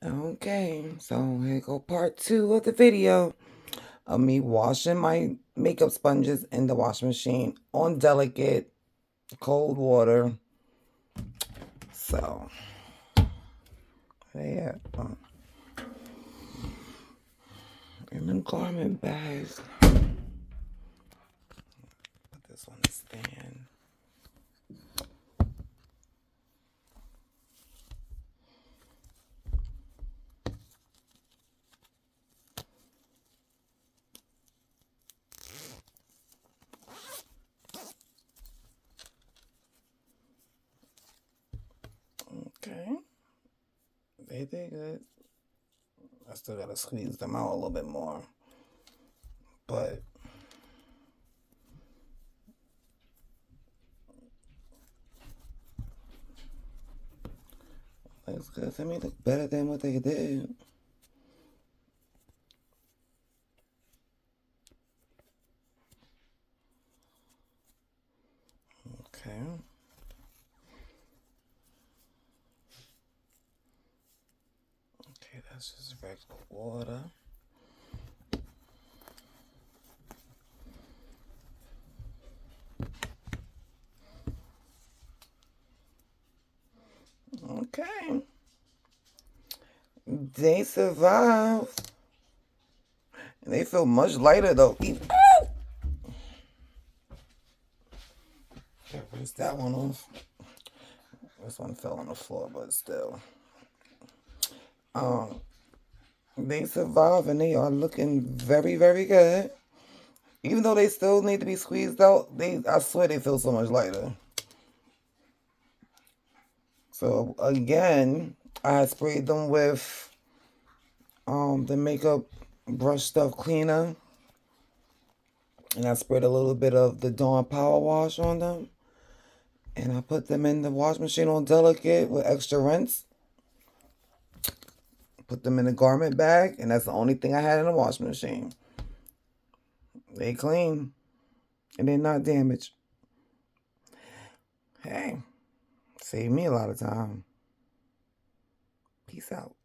Okay, so here go part 2 of the video of me washing my makeup sponges in the washing machine on delicate cold water. So, yeah, in the garment bags. Put this on the stand. Okay, they did good. I still gotta squeeze them out a little bit more, but looks good. I mean, look better than what they did. Okay. Okay, that's just regular water. Okay. They survived. And they feel much lighter though. Okay, rinse that one off. This one fell on the floor, but still. They survive and they are looking very, very good. Even though they still need to be squeezed out, I swear they feel so much lighter. So again, I had sprayed them with the makeup brush stuff cleaner. And I sprayed a little bit of the Dawn Power Wash on them. And I put them in the wash machine on delicate with extra rinse. Put them in a garment bag, and that's the only thing I had in the washing machine. They clean, and they're not damaged. Hey, save me a lot of time. Peace out.